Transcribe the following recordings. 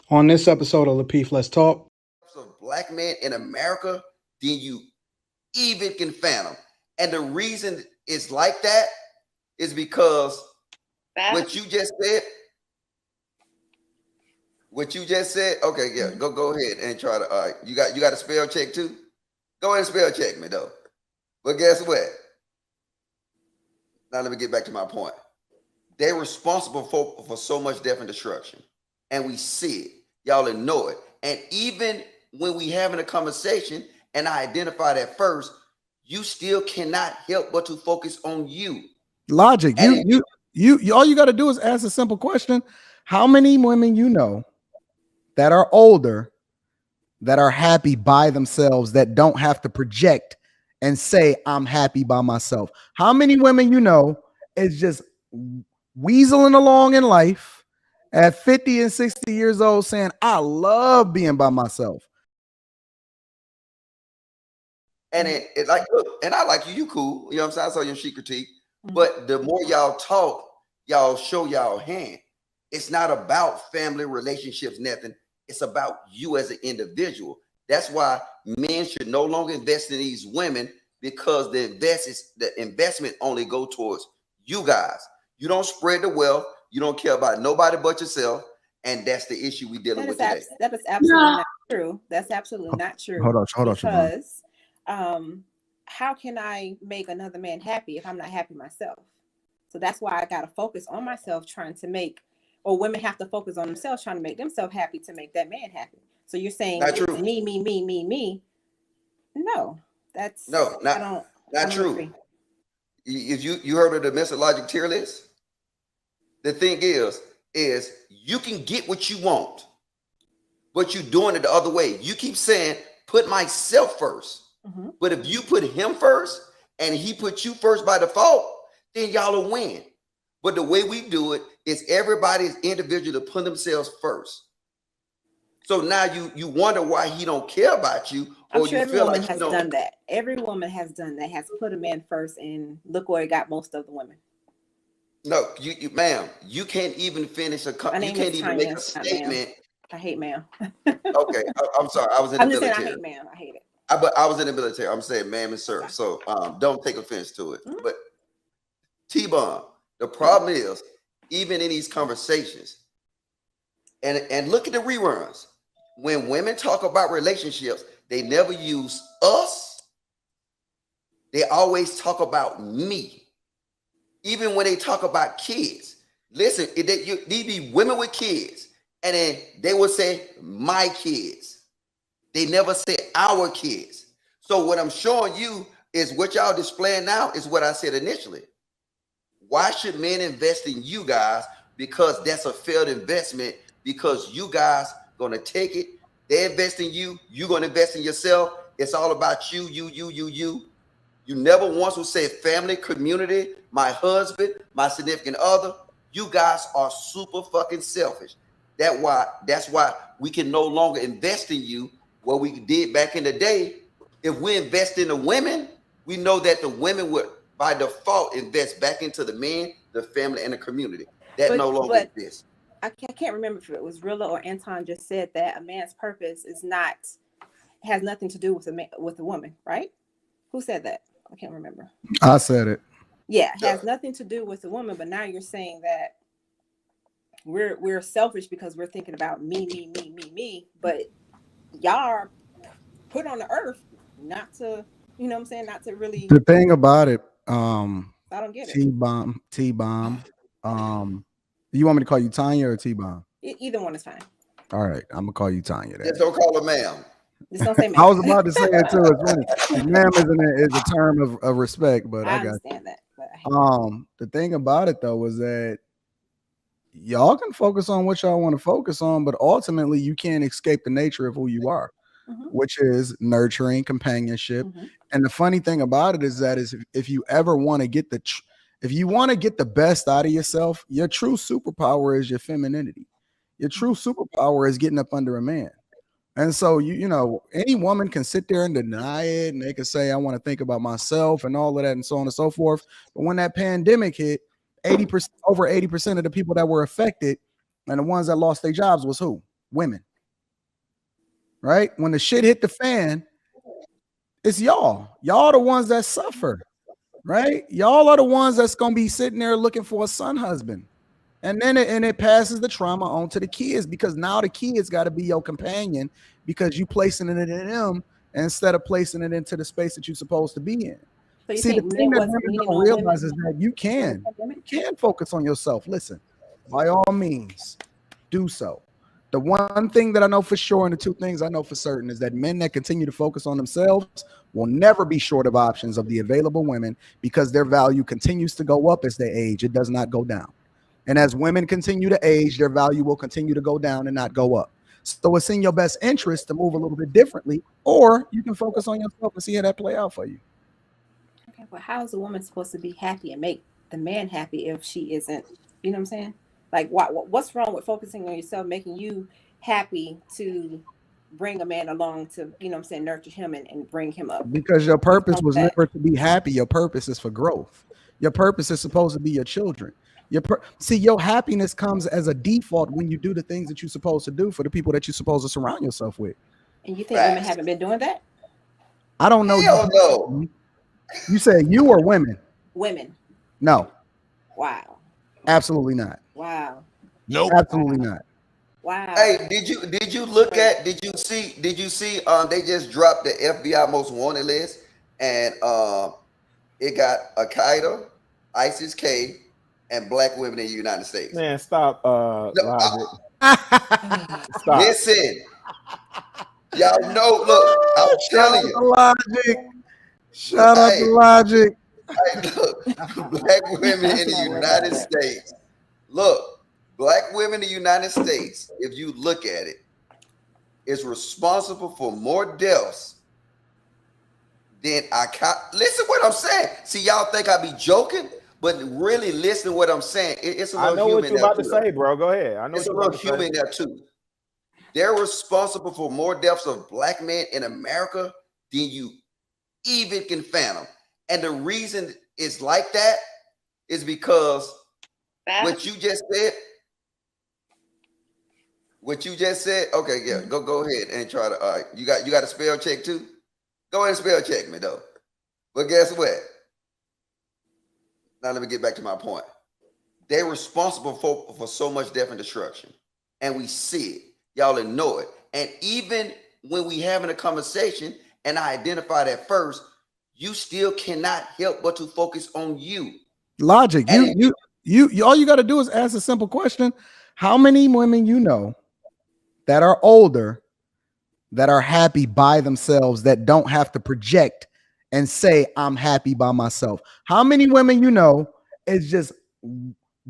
On this episode of Lapeef, Let's Talk. Of black men in America than you even can fathom. And the reason it's like that is because what you just said. What you just said. Okay, yeah, go ahead and try to. All right, you got a spell check too. Go ahead and spell check me though. But guess what? Now let me get back to my point. They're responsible for so much death and destruction, and we see it. Y'all know it. And even when we having a conversation, and I identify that first, you still cannot help but to focus on you. Logic. You all you got to do is ask a simple question. How many women you know that are older, that are happy by themselves, that don't have to project and say, I'm happy by myself? How many women you know is just weaseling along in life at 50 and 60 years old saying, I love being by myself? And it like, look, and I like you, you cool. You know what I'm saying? I saw your sheet critique. But the more y'all talk, y'all show y'all hand. It's not about family relationships, nothing. It's about you as an individual. That's why men should no longer invest in these women, because the investment only go towards you guys. You don't spread the wealth. You don't care about nobody but yourself. And that's the issue we dealing with today. That is absolutely not true. That's absolutely not true. Hold on. Because how can I make another man happy if I'm not happy myself? So that's why I got to focus on myself, trying to make, or women have to focus on themselves, trying to make themselves happy to make that man happy. So you're saying not true. Me. No, that's not true. Agree. If you heard of the domestic logic tier list, the thing is you can get what you want, but you're doing it the other way. You keep saying, put myself first. But if you put him first and he put you first by default, then y'all will win. But the way we do it is everybody's individual to put themselves first. So now you wonder why he don't care about you, or I'm sure you every feel woman like has done that. Every woman has done that, has put a man first, and look where it got most of the women. No, you ma'am, you can't even finish you can't even make a statement. I hate ma'am. Okay, I'm sorry. I was in the military. Saying I hate ma'am. I hate it. But I was in the military. I'm saying ma'am and sir. So don't take offense to it. But T-Bomb, the problem is, even in these conversations, and look at the reruns, when women talk about relationships, they never use us. They always talk about me. Even when they talk about kids, listen, these be women with kids, and then they will say my kids. They never say our kids. So what I'm showing you is what y'all displaying now is what I said initially. Why should men invest in you guys? Because that's a failed investment, because you guys gonna take it. They invest in you. You're gonna invest in yourself. It's all about you. You never once will say family, community, my husband, my significant other. You guys are super fucking selfish. That's why we can no longer invest in you what we did back in the day. If we invest in the women, we know that the women would by default invest back into the men, the family, and the community. That no longer exists. I can't remember if it was Rilla or Anton just said that a man's purpose has nothing to do with a woman, right? Who said that? I can't remember. I said it. Yeah, it has nothing to do with the woman, but now you're saying that we're selfish because we're thinking about me, but y'all are put on the earth not to, you know what I'm saying, not to really. The thing about it, I don't get T-Bomb. You want me to call you Tanya or T-Bomb? Either one is fine. All right, I'm gonna call you Tanya. Just don't call her ma'am. Just don't say ma'am. I was about to say it too. It's funny. Ma'am is a term of respect, but I understand that. But the thing about it though is that y'all can focus on what y'all want to focus on, but ultimately you can't escape the nature of who you are, which is nurturing, companionship. And the funny thing about it is that if you ever want to get the best out of yourself, your true superpower is your femininity. Your true superpower is getting up under a man. And so you know, any woman can sit there and deny it, and they can say, I want to think about myself and all of that and so on and so forth. But when that pandemic hit, over 80% of the people that were affected and the ones that lost their jobs was who? Women. Right? When the shit hit the fan, it's y'all. Y'all the ones that suffer. Right? Y'all are the ones that's gonna be sitting there looking for a son husband. And then it passes the trauma on to the kids, because now the kids got to be your companion because you placing it in them instead of placing it into the space that you're supposed to be in. So you See, the think thing men that wasn't women leaning don't on realize women? is that you can focus on yourself. Listen, by all means, do so. The one thing that I know for sure, and the two things I know for certain, is that men that continue to focus on themselves will never be short of options of the available women, because their value continues to go up as they age. It does not go down. And as women continue to age, their value will continue to go down and not go up. So it's in your best interest to move a little bit differently, or you can focus on yourself and see how that play out for you. Okay, well, how is a woman supposed to be happy and make the man happy if she isn't? You know what I'm saying? Like, what's wrong with focusing on yourself, making you happy to bring a man along to, you know what I'm saying, nurture him and bring him up? Because your purpose was that? never to be happy. Your purpose is for growth. Your purpose is supposed to be your children. See, your happiness comes as a default when you do the things that you're supposed to do for the people that you're supposed to surround yourself with. And you think women haven't been doing that? I don't know. Hell no. You say you or women? Women. No. Wow. Absolutely not. Wow. Nope. Absolutely not. Wow. Hey, did you see they just dropped the FBI most wanted list, and it got Al-Qaeda, ISIS-K, and black women in the United States. Man, stop. Logic. Stop. Listen, y'all know. Look, I'm telling you. Logic. Shout out to Logic. Hey, look, black women in the United States. Look, black women in the United States, if you look at it, is responsible for more deaths than listen what I'm saying. See, y'all think I be joking, but really listen to what I'm saying. It's a I little know human what you're about to say, bro. Go ahead. I know it's a what little you're about to human say. there too. They're responsible for more deaths of black men in America than you even can fathom. And the reason it's like that is because what you just said. Okay, yeah, go ahead and try to. All right, you got a spell check too. Go ahead and spell check me though. But guess what? Now let me get back to my point. They're responsible for so much death and destruction, and we see it. Y'all know it. And even when we having a conversation, and I identify that first, you still cannot help but to focus on you. Logic. You all you got to do is ask a simple question. How many women you know that are older, that are happy by themselves, that don't have to project and say, I'm happy by myself? How many women you know is just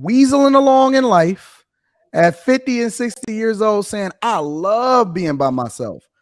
weaseling along in life at 50 and 60 years old saying, I love being by myself?